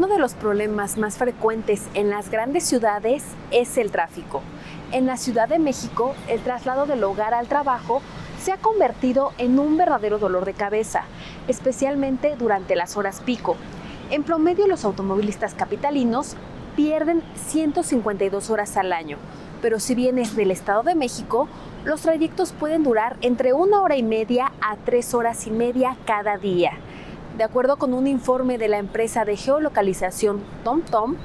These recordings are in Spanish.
Uno de los problemas más frecuentes en las grandes ciudades es el tráfico. En la Ciudad de México, el traslado del hogar al trabajo se ha convertido en un verdadero dolor de cabeza, especialmente durante las horas pico. En promedio, los automovilistas capitalinos pierden 152 horas al año, pero si vienes del Estado de México, los trayectos pueden durar entre 1 hora y media a 3 horas y media cada día. De acuerdo con un informe de la empresa de geolocalización TomTom,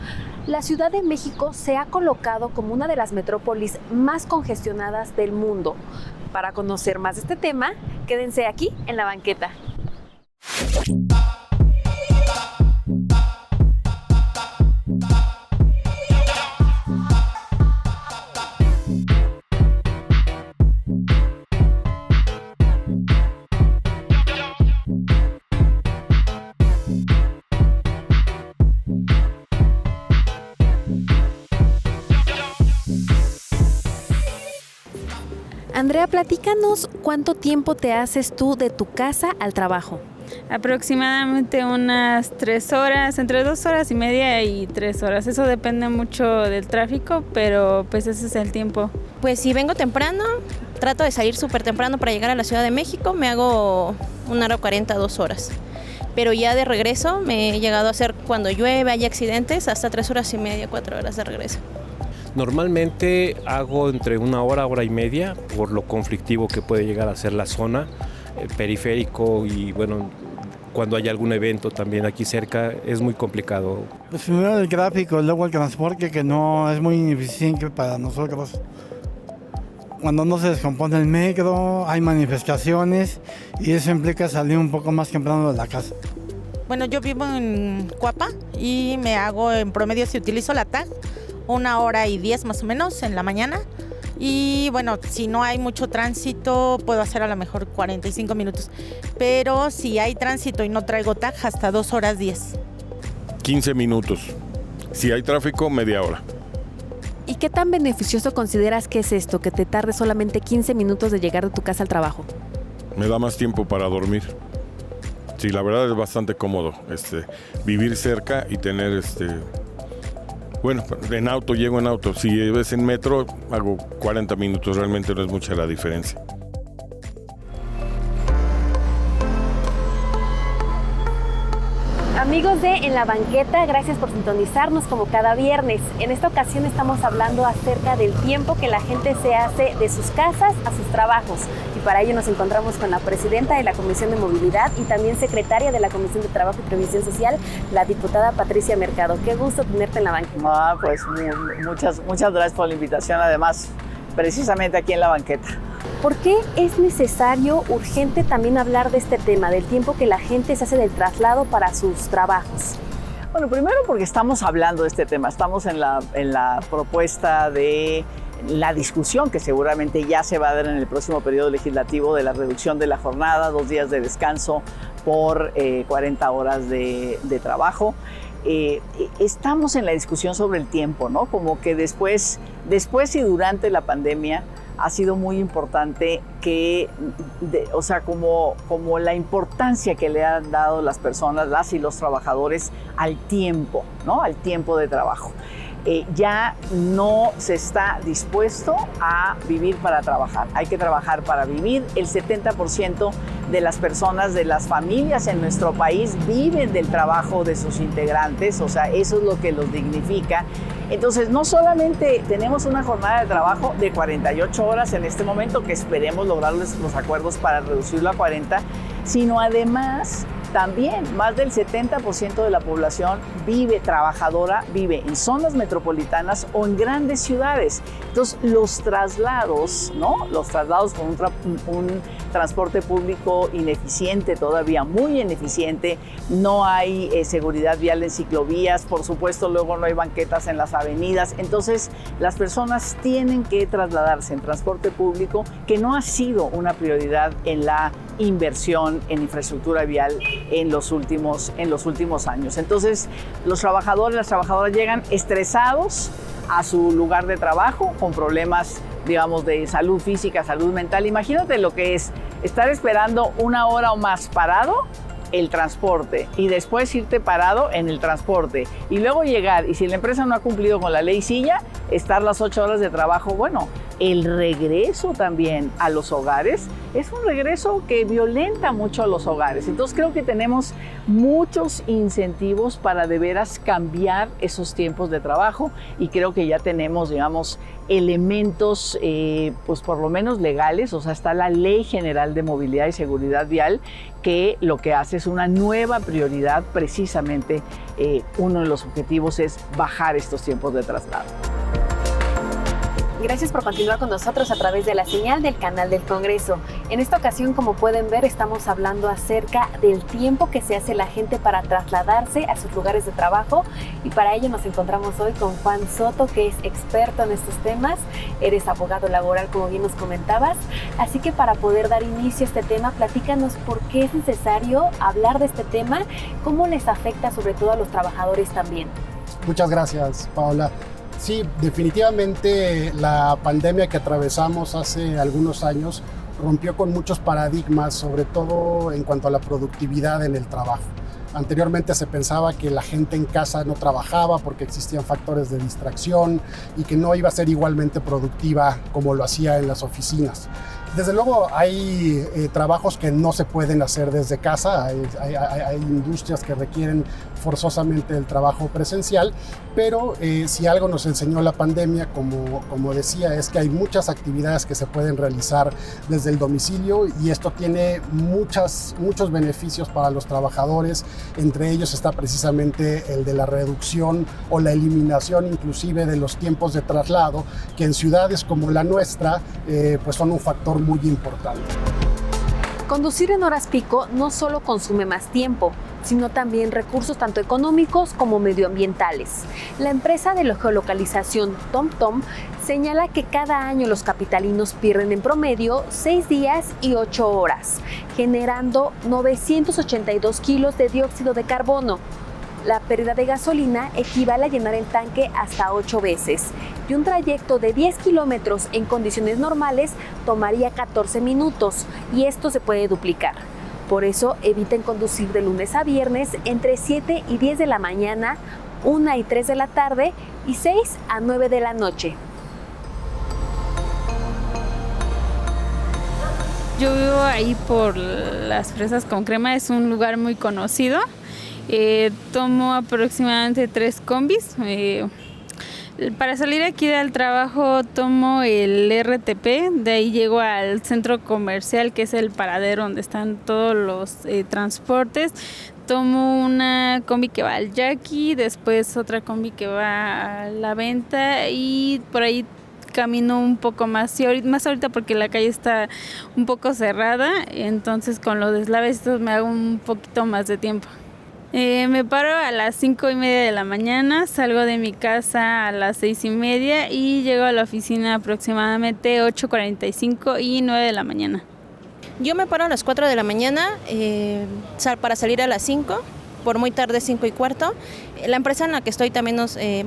la Ciudad de México se ha colocado como una de las metrópolis más congestionadas del mundo. Para conocer más de este tema, quédense aquí en La Banqueta. Andrea, platícanos cuánto tiempo te haces tú de tu casa al trabajo. Aproximadamente unas 3 horas, entre 2 horas y media y 3 horas. Eso depende mucho del tráfico, pero pues ese es el tiempo. Pues si vengo temprano, trato de salir súper temprano para llegar a la Ciudad de México, me hago 1 hora 40, 2 horas. Pero ya de regreso me he llegado a hacer, cuando llueve, hay accidentes, hasta 3 horas y media, 4 horas de regreso. Normalmente hago entre 1 hora, hora y media, por lo conflictivo que puede llegar a ser la zona, el periférico y bueno, cuando hay algún evento también aquí cerca es muy complicado. Pues primero el tráfico, luego el transporte que no es muy ineficiente para nosotros. Cuando no se descompone el metro, hay manifestaciones y eso implica salir un poco más temprano de la casa. Bueno, yo vivo en Cuapa y me hago en promedio, si utilizo la TAG, 1 hora y 10 más o menos en la mañana. Y bueno, si no hay mucho tránsito, puedo hacer a lo mejor 45 minutos. Pero si hay tránsito y no traigo TAG, hasta 2 horas 10. 15 minutos. Si hay tráfico, media hora. ¿Y qué tan beneficioso consideras que es esto, que te tarde solamente 15 minutos de llegar de tu casa al trabajo? Me da más tiempo para dormir. Sí, la verdad es bastante cómodo vivir cerca y tener bueno, en auto, llego en auto. Si es en metro, hago 40 minutos. Realmente no es mucha la diferencia. Amigos de En la Banqueta, gracias por sintonizarnos como cada viernes. En esta ocasión estamos hablando acerca del tiempo que la gente se hace de sus casas a sus trabajos. Y para ello nos encontramos con la presidenta de la Comisión de Movilidad y también secretaria de la Comisión de Trabajo y Previsión Social, la diputada Patricia Mercado. Qué gusto tenerte en La Banqueta. Pues muchas gracias por la invitación, además, precisamente aquí en La Banqueta. ¿Por qué es necesario, urgente también hablar de este tema, del tiempo que la gente se hace del traslado para sus trabajos? Bueno, primero porque estamos hablando de este tema, estamos en la propuesta de la discusión que seguramente ya se va a dar en el próximo periodo legislativo de la reducción de la jornada, 2 días de descanso por 40 horas de trabajo. Estamos en la discusión sobre el tiempo, ¿no? Como que después y durante la pandemia ha sido muy importante que, como la importancia que le han dado las personas, las y los trabajadores al tiempo, ¿no? Al tiempo de trabajo. Ya no se está dispuesto a vivir para trabajar. Hay que trabajar para vivir. El 70% de las personas, de las familias en nuestro país viven del trabajo de sus integrantes, o sea, eso es lo que los dignifica. Entonces, no solamente tenemos una jornada de trabajo de 48 horas en este momento, que esperemos lograr los acuerdos para reducirlo a 40, sino además también más del 70% de la población trabajadora vive en zonas metropolitanas o en grandes ciudades. Entonces, los traslados, ¿no? Los traslados con un transporte público ineficiente, todavía muy ineficiente, no hay seguridad vial en ciclovías, por supuesto luego no hay banquetas en las avenidas, entonces las personas tienen que trasladarse en transporte público, que no ha sido una prioridad en la inversión en infraestructura vial en los últimos años. Entonces, los trabajadores, las trabajadoras llegan estresados a su lugar de trabajo con problemas, digamos, de salud física, salud mental. Imagínate lo que es estar esperando 1 hora o más parado el transporte y después irte parado en el transporte y luego llegar, y si la empresa no ha cumplido con la ley silla, estar las 8 horas de trabajo, bueno, el regreso también a los hogares es un regreso que violenta mucho a los hogares. Entonces creo que tenemos muchos incentivos para de veras cambiar esos tiempos de trabajo y creo que ya tenemos, digamos, elementos pues por lo menos legales, o sea, está la Ley General de Movilidad y Seguridad Vial que lo que hace es una nueva prioridad, precisamente uno de los objetivos es bajar estos tiempos de traslado. Gracias por continuar con nosotros a través de la señal del canal del Congreso. En esta ocasión, como pueden ver, estamos hablando acerca del tiempo que se hace la gente para trasladarse a sus lugares de trabajo y para ello nos encontramos hoy con Juan Soto, que es experto en estos temas. Eres abogado laboral, como bien nos comentabas, así que para poder dar inicio a este tema, platícanos por qué es necesario hablar de este tema, cómo les afecta sobre todo a los trabajadores también. Muchas gracias, Paola. Sí, definitivamente la pandemia que atravesamos hace algunos años rompió con muchos paradigmas, sobre todo en cuanto a la productividad en el trabajo. Anteriormente se pensaba que la gente en casa no trabajaba porque existían factores de distracción y que no iba a ser igualmente productiva como lo hacía en las oficinas. Desde luego hay trabajos que no se pueden hacer desde casa, hay industrias que requieren forzosamente el trabajo presencial, pero si algo nos enseñó la pandemia, como decía, es que hay muchas actividades que se pueden realizar desde el domicilio y esto tiene muchos beneficios para los trabajadores. Entre ellos está precisamente el de la reducción o la eliminación inclusive de los tiempos de traslado, que en ciudades como la nuestra pues son un factor muy importante. Conducir en horas pico no solo consume más tiempo, sino también recursos tanto económicos como medioambientales. La empresa de geolocalización TomTom señala que cada año los capitalinos pierden en promedio 6 días y 8 horas, generando 982 kilos de dióxido de carbono. La pérdida de gasolina equivale a llenar el tanque hasta 8 veces y un trayecto de 10 kilómetros en condiciones normales tomaría 14 minutos y esto se puede duplicar. Por eso eviten conducir de lunes a viernes entre 7 y 10 de la mañana, 1 y 3 de la tarde y 6 a 9 de la noche. Yo vivo ahí por las Fresas con Crema, es un lugar muy conocido. Tomo aproximadamente 3 combis. Para salir aquí del trabajo tomo el RTP, de ahí llego al centro comercial que es el paradero donde están todos los transportes. Tomo una combi que va al Yaqui, después otra combi que va a La Venta y por ahí camino un poco más ahorita porque la calle está un poco cerrada, entonces con los deslaves me hago un poquito más de tiempo. Me paro a las 5:30 de la mañana, salgo de mi casa a las 6:30 y llego a la oficina aproximadamente 8:45 y 9 de la mañana. Yo me paro a las 4 de la mañana para salir a las 5, por muy tarde 5:15. La empresa en la que estoy también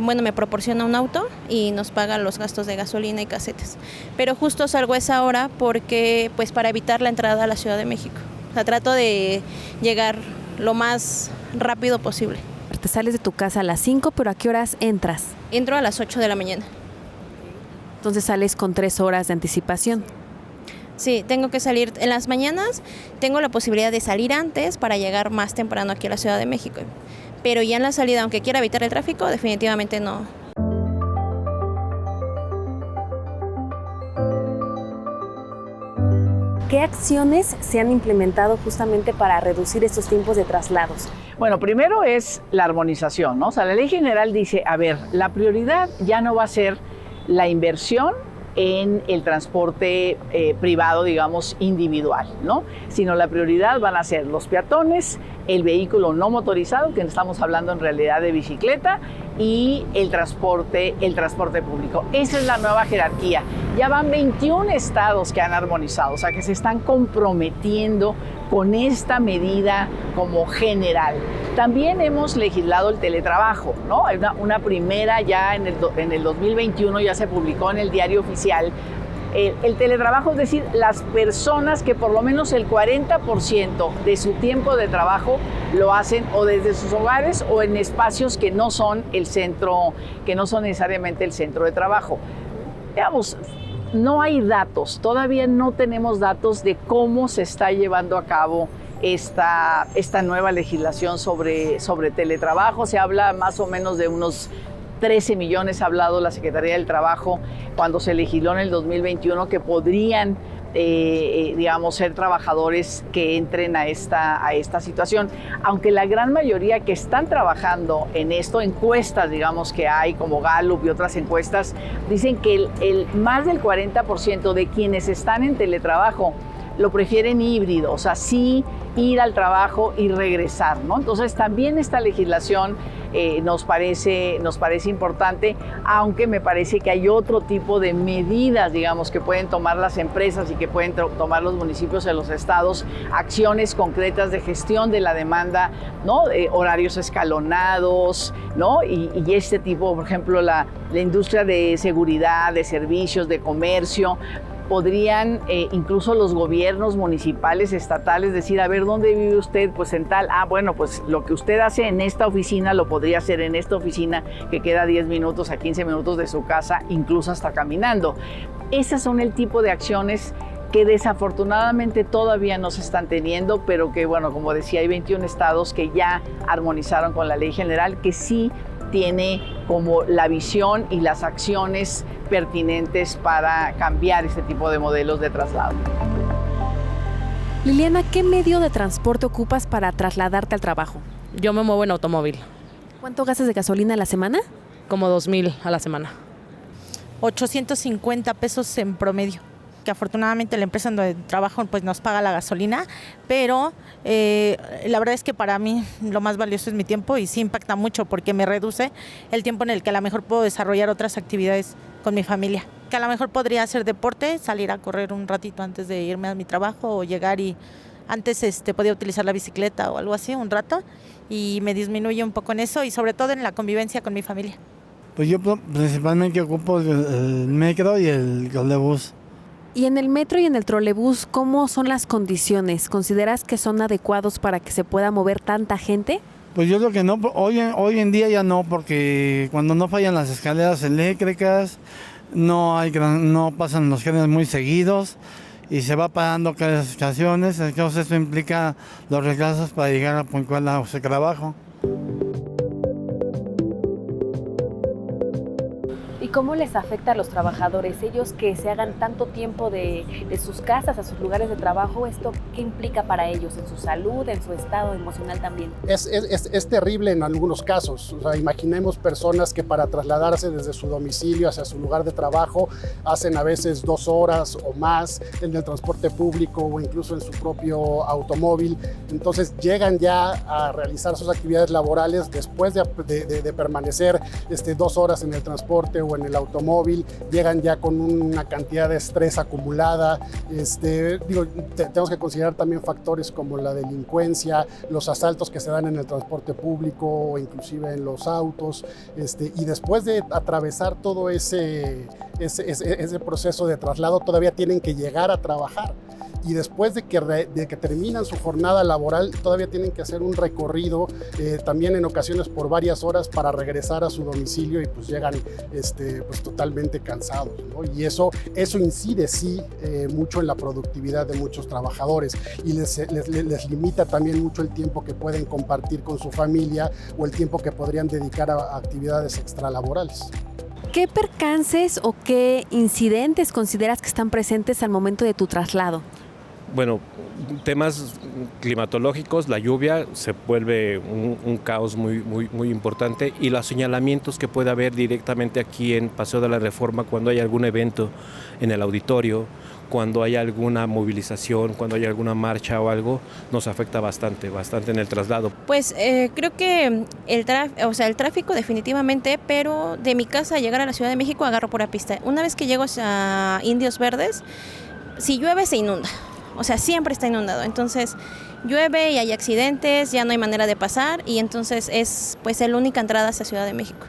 me proporciona un auto y nos paga los gastos de gasolina y casetes. Pero justo salgo a esa hora porque, pues, para evitar la entrada a la Ciudad de México. O sea, trato de llegar lo más rápido posible. Te sales de tu casa a las 5, pero ¿a qué horas entras? Entro a las 8 de la mañana. Entonces sales con 3 horas de anticipación. Sí, tengo que salir en las mañanas, tengo la posibilidad de salir antes para llegar más temprano aquí a la Ciudad de México. Pero ya en la salida, aunque quiera evitar el tráfico, definitivamente no. ¿Qué acciones se han implementado justamente para reducir estos tiempos de traslados? Bueno, primero es la armonización, ¿no? O sea, la ley general dice, a ver, la prioridad ya no va a ser la inversión en el transporte privado, digamos, individual, ¿no? Sino la prioridad van a ser los peatones, el vehículo no motorizado, que estamos hablando en realidad de bicicleta, y el transporte público. Esa es la nueva jerarquía. Ya van 21 estados que han armonizado, o sea, que se están comprometiendo con esta medida como general. También hemos legislado el teletrabajo, ¿no? Hay una primera ya en el 2021 ya se publicó en el Diario Oficial El teletrabajo, es decir, las personas que por lo menos el 40% de su tiempo de trabajo lo hacen o desde sus hogares o en espacios que no son el centro, que no son necesariamente el centro de trabajo. Veamos, no hay datos, todavía no tenemos datos de cómo se está llevando a cabo esta nueva legislación sobre teletrabajo. Se habla más o menos de unos 13 millones, ha hablado la Secretaría del Trabajo cuando se legisló en el 2021 que podrían, digamos, ser trabajadores que entren a esta situación. Aunque la gran mayoría que están trabajando en esto, encuestas, digamos, que hay como Gallup y otras encuestas, dicen que el más del 40% de quienes están en teletrabajo lo prefieren híbrido, o sea, sí ir al trabajo y regresar, ¿no? Entonces también esta legislación nos parece importante, aunque me parece que hay otro tipo de medidas, digamos, que pueden tomar las empresas y que pueden tomar los municipios en los estados, acciones concretas de gestión de la demanda, ¿no? Horarios escalonados, ¿no? Y este tipo, por ejemplo, la industria de seguridad, de servicios, de comercio. Podrían incluso los gobiernos municipales, estatales, decir, a ver, ¿dónde vive usted? Pues en tal, bueno, pues lo que usted hace en esta oficina lo podría hacer en esta oficina que queda 10 minutos a 15 minutos de su casa, incluso hasta caminando. Esas son el tipo de acciones que desafortunadamente todavía no se están teniendo, pero que, bueno, como decía, hay 21 estados que ya armonizaron con la ley general, que sí tiene como la visión y las acciones pertinentes para cambiar este tipo de modelos de traslado. Liliana, ¿qué medio de transporte ocupas para trasladarte al trabajo? Yo me muevo en automóvil. ¿Cuánto gastas de gasolina a la semana? Como 2,000 a la semana. 850 pesos en promedio, que afortunadamente la empresa en donde trabajo pues nos paga la gasolina, pero la verdad es que para mí lo más valioso es mi tiempo y sí impacta mucho porque me reduce el tiempo en el que a lo mejor puedo desarrollar otras actividades con mi familia, que a lo mejor podría hacer deporte, salir a correr un ratito antes de irme a mi trabajo o llegar y antes podía utilizar la bicicleta o algo así un rato y me disminuye un poco en eso y sobre todo en la convivencia con mi familia. Pues yo principalmente ocupo el metro y el trolebús. Y en el metro y en el trolebús, ¿cómo son las condiciones? ¿Consideras que son adecuados para que se pueda mover tanta gente? Pues yo creo que no, hoy en día ya no, porque cuando no fallan las escaleras eléctricas, no pasan los trenes muy seguidos y se va parando cada estaciones, entonces eso implica los retrasos para llegar a puntual a su trabajo. ¿Y cómo les afecta a los trabajadores? Ellos que se hagan tanto tiempo de sus casas a sus lugares de trabajo, ¿esto qué implica para ellos en su salud, en su estado emocional también? Es terrible en algunos casos. O sea, imaginemos personas que para trasladarse desde su domicilio hacia su lugar de trabajo hacen a veces 2 horas o más en el transporte público o incluso en su propio automóvil. Entonces llegan ya a realizar sus actividades laborales después de permanecer 2 horas en el transporte o en el automóvil, llegan ya con una cantidad de estrés acumulada. Tenemos que considerar también factores como la delincuencia, los asaltos que se dan en el transporte público o inclusive en los autos, y después de atravesar todo ese proceso de traslado todavía tienen que llegar a trabajar. Y después de que terminan su jornada laboral, todavía tienen que hacer un recorrido, también en ocasiones por varias horas para regresar a su domicilio y pues llegan pues totalmente cansados, ¿no? Y eso incide sí mucho en la productividad de muchos trabajadores y les limita también mucho el tiempo que pueden compartir con su familia o el tiempo que podrían dedicar a actividades extralaborales. ¿Qué percances o qué incidentes consideras que están presentes al momento de tu traslado? Bueno, temas climatológicos, la lluvia se vuelve un caos muy importante y los señalamientos que puede haber directamente aquí en Paseo de la Reforma cuando hay algún evento en el auditorio, cuando hay alguna movilización, cuando hay alguna marcha o algo, nos afecta bastante en el traslado. Pues creo que el tráfico definitivamente, pero de mi casa a llegar a la Ciudad de México agarro pura pista. Una vez que llego a Indios Verdes, si llueve se inunda. o sea, siempre está inundado. Entonces llueve y hay accidentes, ya no hay manera de pasar y entonces es pues la única entrada hacia Ciudad de México.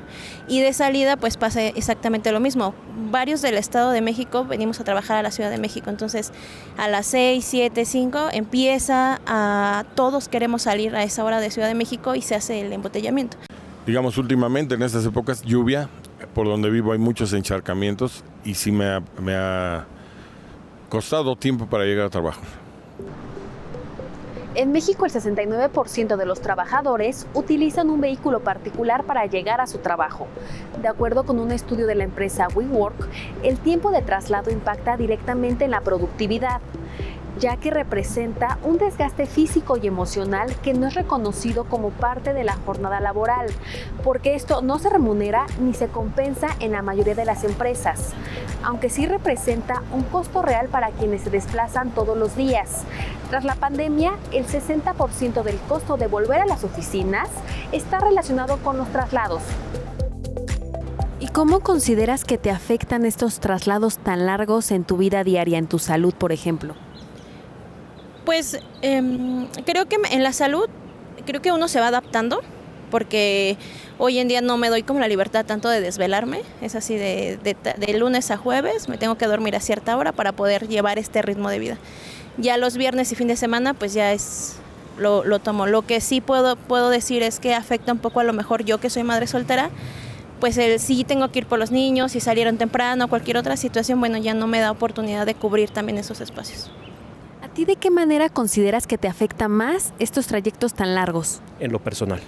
Y de salida pues pasa exactamente lo mismo. Varios del Estado de México venimos a trabajar a la Ciudad de México, entonces a las 6, 7, 5 empieza a todos queremos salir a esa hora de Ciudad de México y se hace el embotellamiento. Digamos, últimamente en estas épocas, lluvia, por donde vivo hay muchos encharcamientos y sí me ha costado tiempo para llegar a trabajo. En México, el 69% de los trabajadores utilizan un vehículo particular para llegar a su trabajo. De acuerdo con un estudio de la empresa WeWork, el tiempo de traslado impacta directamente en la productividad, ya que representa un desgaste físico y emocional que no es reconocido como parte de la jornada laboral, porque esto no se remunera ni se compensa en la mayoría de las empresas, aunque sí representa un costo real para quienes se desplazan todos los días. Tras la pandemia, el 60% del costo de volver a las oficinas está relacionado con los traslados. ¿Y cómo consideras que te afectan estos traslados tan largos en tu vida diaria, en tu salud, por ejemplo? Pues creo que en la salud, creo que uno se va adaptando, porque hoy en día no me doy como la libertad tanto de desvelarme, es así de lunes a jueves, me tengo que dormir a cierta hora para poder llevar este ritmo de vida. Ya los viernes y fin de semana pues ya lo tomo. Lo que sí puedo decir es que afecta un poco a lo mejor yo que soy madre soltera, pues sí tengo que ir por los niños, si salieron temprano, cualquier otra situación, bueno, ya no me da oportunidad de cubrir también esos espacios. ¿A ti de qué manera consideras que te afecta más estos trayectos tan largos? En lo personal,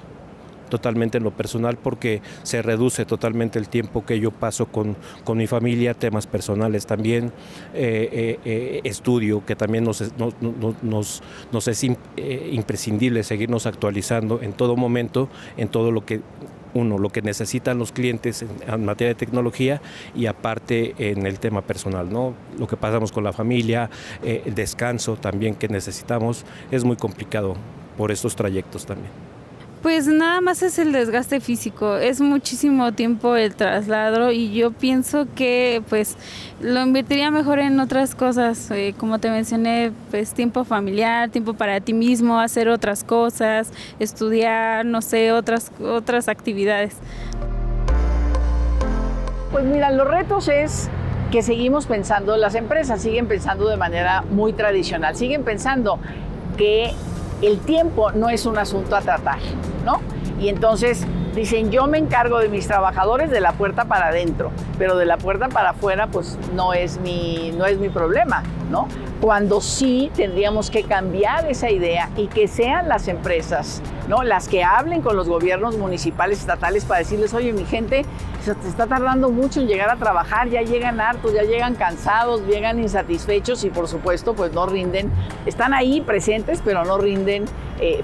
totalmente en lo personal, porque se reduce totalmente el tiempo que yo paso con mi familia, temas personales también, estudio, que también nos es imprescindible seguirnos actualizando en todo momento, en todo lo que necesitan los clientes en materia de tecnología y aparte en el tema personal, ¿no? Lo que pasamos con la familia, el descanso también que necesitamos, es muy complicado por estos trayectos también. Pues nada más es el desgaste físico, es muchísimo tiempo el traslado y yo pienso que pues lo invertiría mejor en otras cosas, como te mencioné, pues tiempo familiar, tiempo para ti mismo, hacer otras cosas, estudiar, no sé, otras actividades. Pues mira, los retos es que seguimos pensando, las empresas siguen pensando de manera muy tradicional, siguen pensando que el tiempo no es un asunto a tratar, ¿no? Y entonces dicen, yo me encargo de mis trabajadores de la puerta para adentro, pero de la puerta para afuera, pues no es mi problema, ¿no? Cuando sí tendríamos que cambiar esa idea y que sean las empresas, ¿no?, las que hablen con los gobiernos municipales, estatales, para decirles, oye, mi gente, se está tardando mucho en llegar a trabajar, ya llegan hartos, ya llegan cansados, llegan insatisfechos y por supuesto pues no rinden, están ahí presentes pero no rinden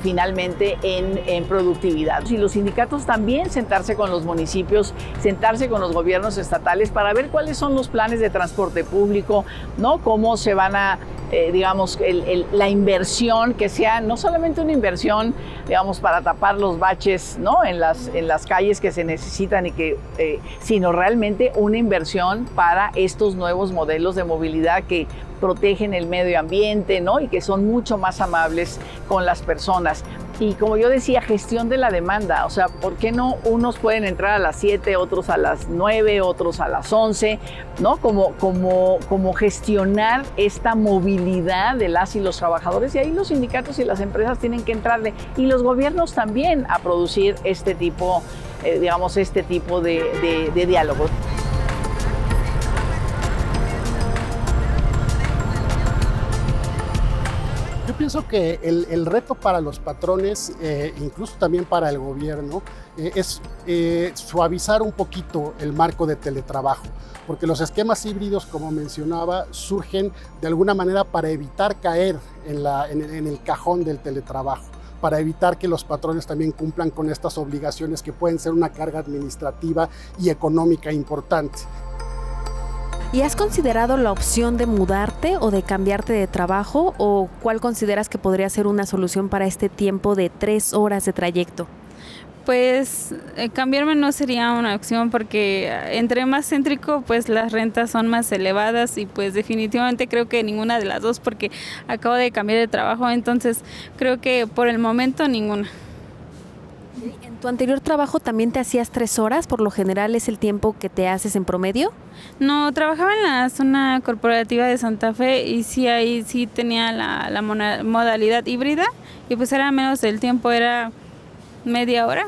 finalmente en productividad. Y los sindicatos también sentarse con los municipios, sentarse con los gobiernos estatales para ver cuáles son los planes de transporte público, ¿no?, cómo se van a digamos, la inversión, que sea no solamente una inversión, digamos, para tapar los baches, ¿no?, en las calles que se necesitan y que, sino realmente una inversión para estos nuevos modelos de movilidad que protegen el medio ambiente, ¿no?, y que son mucho más amables con las personas. Y como yo decía, gestión de la demanda, o sea, ¿por qué no unos pueden entrar a las 7, otros a las 9, otros a las 11, ¿no? Como gestionar esta movilidad de las y los trabajadores, y ahí los sindicatos y las empresas tienen que entrarle, y los gobiernos también a producir este tipo, digamos, este tipo de diálogos. Yo pienso que el reto para los patrones, incluso también para el gobierno, es suavizar un poquito el marco de teletrabajo, porque los esquemas híbridos, como mencionaba, surgen de alguna manera para evitar caer en el cajón del teletrabajo, para evitar que los patrones también cumplan con estas obligaciones que pueden ser una carga administrativa y económica importante. ¿Y has considerado la opción de mudarte o de cambiarte de trabajo? ¿O cuál consideras que podría ser una solución para este tiempo de 3 horas de trayecto? Pues cambiarme no sería una opción porque entre más céntrico pues las rentas son más elevadas y pues definitivamente creo que ninguna de las dos porque acabo de cambiar de trabajo, entonces creo que por el momento ninguna. ¿En tu anterior trabajo también te hacías 3 horas? ¿Por lo general es el tiempo que te haces en promedio? No, trabajaba en la zona corporativa de Santa Fe y sí, ahí sí tenía la modalidad híbrida y pues era menos del tiempo, era media hora,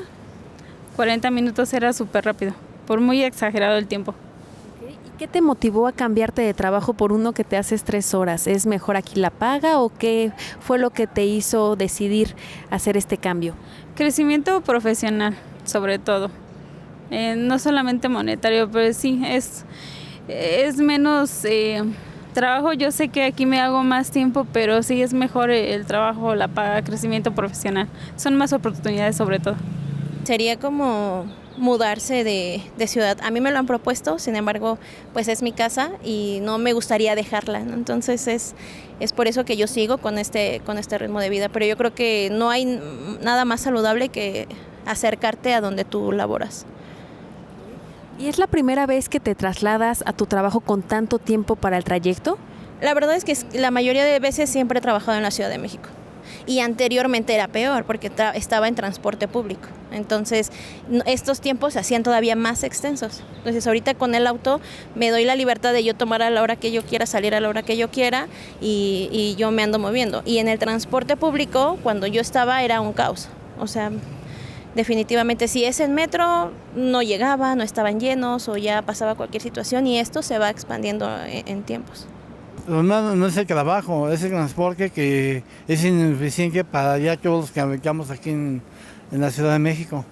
40 minutos, era súper rápido, por muy exagerado el tiempo. ¿Y qué te motivó a cambiarte de trabajo por uno que te haces 3 horas? ¿Es mejor aquí la paga o qué fue lo que te hizo decidir hacer este cambio? Crecimiento profesional, sobre todo. No solamente monetario, pero sí, es menos trabajo. Yo sé que aquí me hago más tiempo, pero sí es mejor el trabajo, la paga, crecimiento profesional. Son más oportunidades sobre todo. Sería como mudarse de ciudad. A mí me lo han propuesto, sin embargo, pues es mi casa y no me gustaría dejarla, ¿no? Entonces es por eso que yo sigo con este ritmo de vida. Pero yo creo que no hay nada más saludable que acercarte a donde tú laboras. ¿Y es la primera vez que te trasladas a tu trabajo con tanto tiempo para el trayecto? La verdad es que la mayoría de veces siempre he trabajado en la Ciudad de México. Y anteriormente era peor porque estaba en transporte público. Entonces, estos tiempos se hacían todavía más extensos. Entonces, ahorita con el auto me doy la libertad de yo tomar a la hora que yo quiera, salir a la hora que yo quiera y yo me ando moviendo. Y en el transporte público, cuando yo estaba, era un caos. O sea, definitivamente si es en metro, no llegaba, no estaban llenos o ya pasaba cualquier situación y esto se va expandiendo en tiempos. No es el trabajo, es el transporte que es ineficiente para ya todos los que habitamos aquí en la Ciudad de México.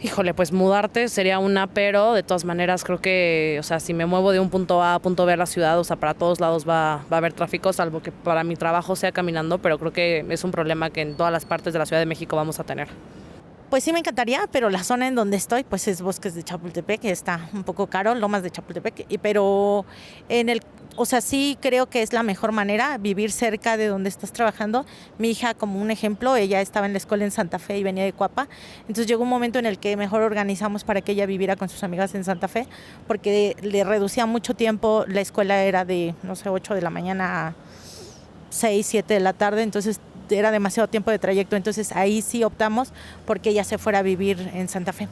Híjole, pues mudarte sería una, pero de todas maneras creo que, o sea, si me muevo de un punto A punto B a la ciudad, o sea, para todos lados va a haber tráfico, salvo que para mi trabajo sea caminando, pero creo que es un problema que en todas las partes de la Ciudad de México vamos a tener. Pues sí me encantaría, pero la zona en donde estoy pues es Bosques de Chapultepec, que está un poco caro, Lomas de Chapultepec, pero o sea, sí creo que es la mejor manera vivir cerca de donde estás trabajando. Mi hija, como un ejemplo, ella estaba en la escuela en Santa Fe y venía de Cuapa, entonces llegó un momento en el que mejor organizamos para que ella viviera con sus amigas en Santa Fe, porque le reducía mucho tiempo, la escuela era de, no sé, 8 de la mañana a 6, 7 de la tarde, entonces era demasiado tiempo de trayecto, entonces ahí sí optamos porque ella se fuera a vivir en Santa Fe.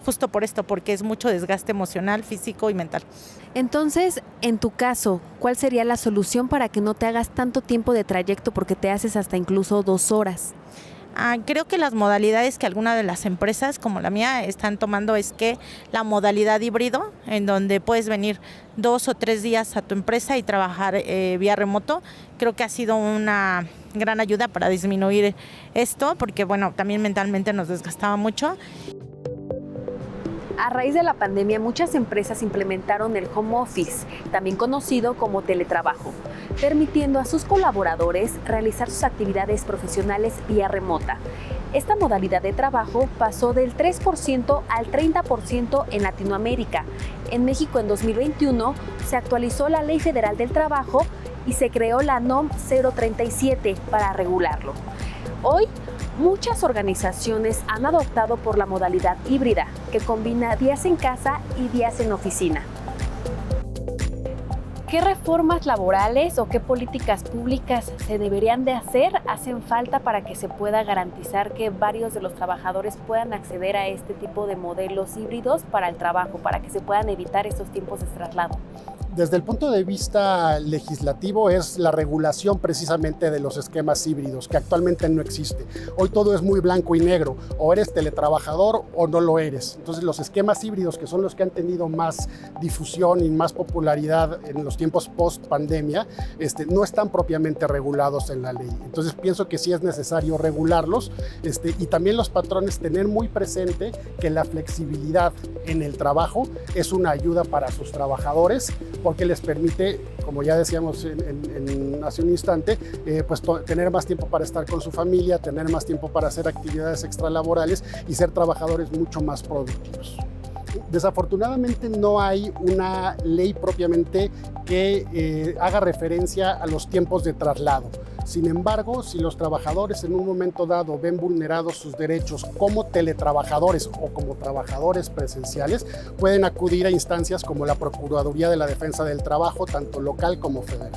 Justo por esto, porque es mucho desgaste emocional, físico y mental. Entonces, en tu caso, ¿cuál sería la solución para que no te hagas tanto tiempo de trayecto porque te haces hasta incluso 2 horas? Creo que las modalidades que algunas de las empresas como la mía están tomando es que la modalidad híbrido, en donde puedes venir 2 o 3 días a tu empresa y trabajar vía remoto, creo que ha sido una gran ayuda para disminuir esto, porque bueno, también mentalmente nos desgastaba mucho. A raíz de la pandemia, muchas empresas implementaron el home office, también conocido como teletrabajo, permitiendo a sus colaboradores realizar sus actividades profesionales vía remota. Esta modalidad de trabajo pasó del 3% al 30% en Latinoamérica. En México, en 2021, se actualizó la Ley Federal del Trabajo y se creó la NOM 037 para regularlo. Hoy, muchas organizaciones han adoptado por la modalidad híbrida, que combina días en casa y días en oficina. ¿Qué reformas laborales o qué políticas públicas se deberían de hacer, hacen falta para que se pueda garantizar que varios de los trabajadores puedan acceder a este tipo de modelos híbridos para el trabajo, para que se puedan evitar estos tiempos de traslado? Desde el punto de vista legislativo es la regulación precisamente de los esquemas híbridos, que actualmente no existe. Hoy todo es muy blanco y negro, o eres teletrabajador o no lo eres. Entonces los esquemas híbridos, que son los que han tenido más difusión y más popularidad en los tiempos post pandemia, no están propiamente regulados en la ley. Entonces pienso que sí es necesario regularlos, y también los patrones tener muy presente que la flexibilidad en el trabajo es una ayuda para sus trabajadores, porque les permite, como ya decíamos hace un instante, pues tener más tiempo para estar con su familia, tener más tiempo para hacer actividades extralaborales y ser trabajadores mucho más productivos. Desafortunadamente no hay una ley propiamente que haga referencia a los tiempos de traslado. Sin embargo, si los trabajadores en un momento dado ven vulnerados sus derechos como teletrabajadores o como trabajadores presenciales, pueden acudir a instancias como la Procuraduría de la Defensa del Trabajo, tanto local como federal.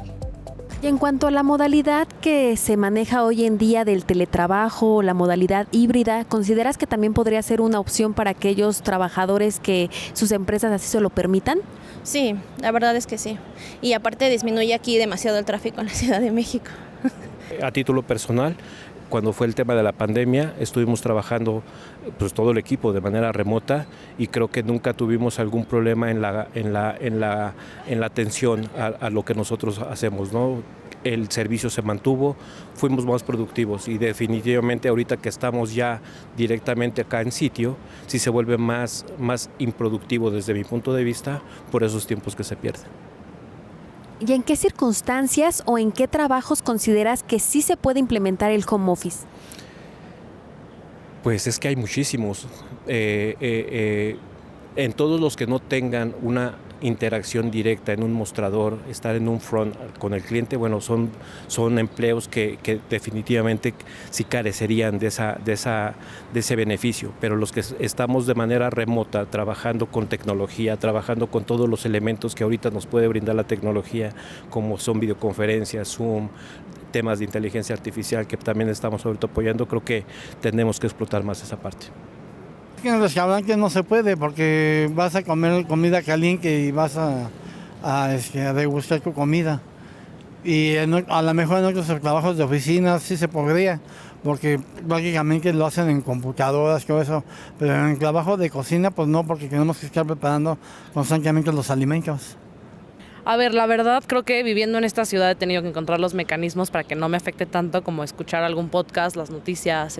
Y en cuanto a la modalidad que se maneja hoy en día del teletrabajo, la modalidad híbrida, ¿consideras que también podría ser una opción para aquellos trabajadores que sus empresas así se lo permitan? Sí, la verdad es que sí. Y aparte disminuye aquí demasiado el tráfico en la Ciudad de México. A título personal, cuando fue el tema de la pandemia, estuvimos trabajando pues todo el equipo de manera remota y creo que nunca tuvimos algún problema en la atención a lo que nosotros hacemos, ¿no? El servicio se mantuvo, fuimos más productivos y definitivamente ahorita que estamos ya directamente acá en sitio, sí se vuelve más improductivo desde mi punto de vista por esos tiempos que se pierden. ¿Y en qué circunstancias o en qué trabajos consideras que sí se puede implementar el home office? Pues es que hay muchísimos. En todos los que no tengan una interacción directa en un mostrador, estar en un front con el cliente, bueno, son empleos que definitivamente sí carecerían de ese beneficio, pero los que estamos de manera remota, trabajando con tecnología, trabajando con todos los elementos que ahorita nos puede brindar la tecnología, como son videoconferencias, Zoom, temas de inteligencia artificial que también estamos ahorita apoyando, creo que tenemos que explotar más esa parte. En el restaurante no se puede porque vas a comer comida caliente y vas a degustar tu comida. Y a lo mejor en otros trabajos de oficina sí se podría, porque prácticamente lo hacen en computadoras, todo eso. Pero en el trabajo de cocina, pues no, porque tenemos que estar preparando constantemente los alimentos. A ver, la verdad creo que viviendo en esta ciudad he tenido que encontrar los mecanismos para que no me afecte tanto, como escuchar algún podcast, las noticias,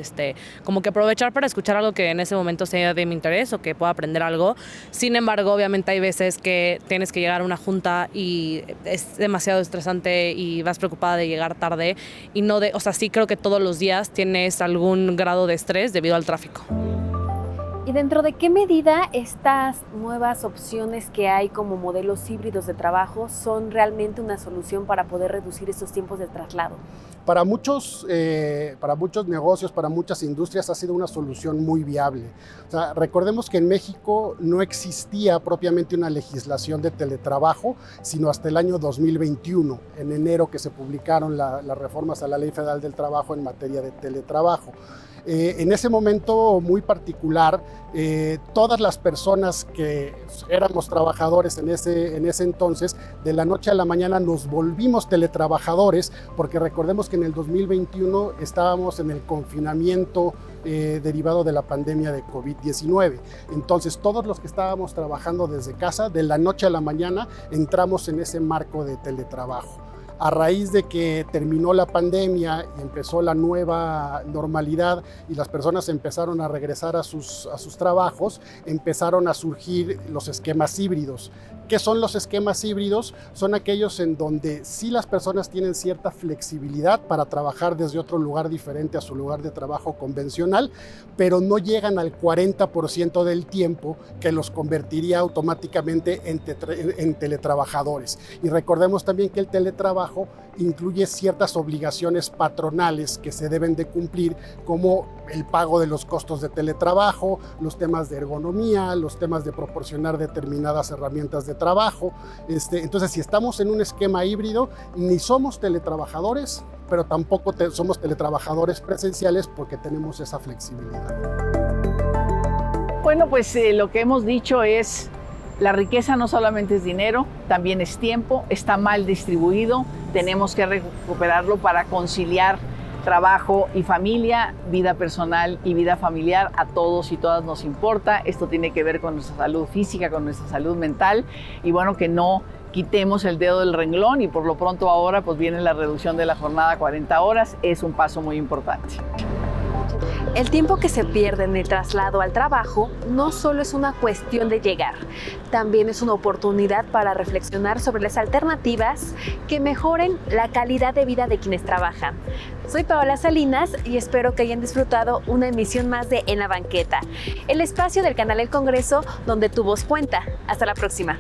como que aprovechar para escuchar algo que en ese momento sea de mi interés o que pueda aprender algo. Sin embargo, obviamente hay veces que tienes que llegar a una junta y es demasiado estresante y vas preocupada de llegar tarde y sí creo que todos los días tienes algún grado de estrés debido al tráfico. ¿Y dentro de qué medida estas nuevas opciones que hay como modelos híbridos de trabajo son realmente una solución para poder reducir estos tiempos de traslado? Para muchos negocios, para muchas industrias ha sido una solución muy viable. O sea, recordemos que en México no existía propiamente una legislación de teletrabajo, sino hasta el año 2021, en enero que se publicaron las reformas a la Ley Federal del Trabajo en materia de teletrabajo. En ese momento muy particular, todas las personas que éramos trabajadores en ese entonces, de la noche a la mañana nos volvimos teletrabajadores, porque recordemos que en el 2021 estábamos en el confinamiento derivado de la pandemia de COVID-19. Entonces todos los que estábamos trabajando desde casa, de la noche a la mañana entramos en ese marco de teletrabajo. A raíz de que terminó la pandemia y empezó la nueva normalidad y las personas empezaron a regresar a sus trabajos, empezaron a surgir los esquemas híbridos. ¿Qué son los esquemas híbridos? Son aquellos en donde sí las personas tienen cierta flexibilidad para trabajar desde otro lugar diferente a su lugar de trabajo convencional, pero no llegan al 40% del tiempo que los convertiría automáticamente en teletrabajadores. Y recordemos también que el teletrabajo incluye ciertas obligaciones patronales que se deben de cumplir, como el pago de los costos de teletrabajo, los temas de ergonomía, los temas de proporcionar determinadas herramientas de trabajo. Entonces, si estamos en un esquema híbrido, ni somos teletrabajadores, pero tampoco somos teletrabajadores presenciales porque tenemos esa flexibilidad. Bueno, pues lo que hemos dicho es: la riqueza no solamente es dinero, también es tiempo, está mal distribuido, tenemos que recuperarlo para conciliar trabajo y familia, vida personal y vida familiar. A todos y todas nos importa, esto tiene que ver con nuestra salud física, con nuestra salud mental, y bueno, que no quitemos el dedo del renglón, y por lo pronto ahora pues viene la reducción de la jornada a 40 horas, es un paso muy importante. El tiempo que se pierde en el traslado al trabajo no solo es una cuestión de llegar, también es una oportunidad para reflexionar sobre las alternativas que mejoren la calidad de vida de quienes trabajan. Soy Paola Salinas y espero que hayan disfrutado una emisión más de En la Banqueta, el espacio del canal El Congreso donde tu voz cuenta. Hasta la próxima.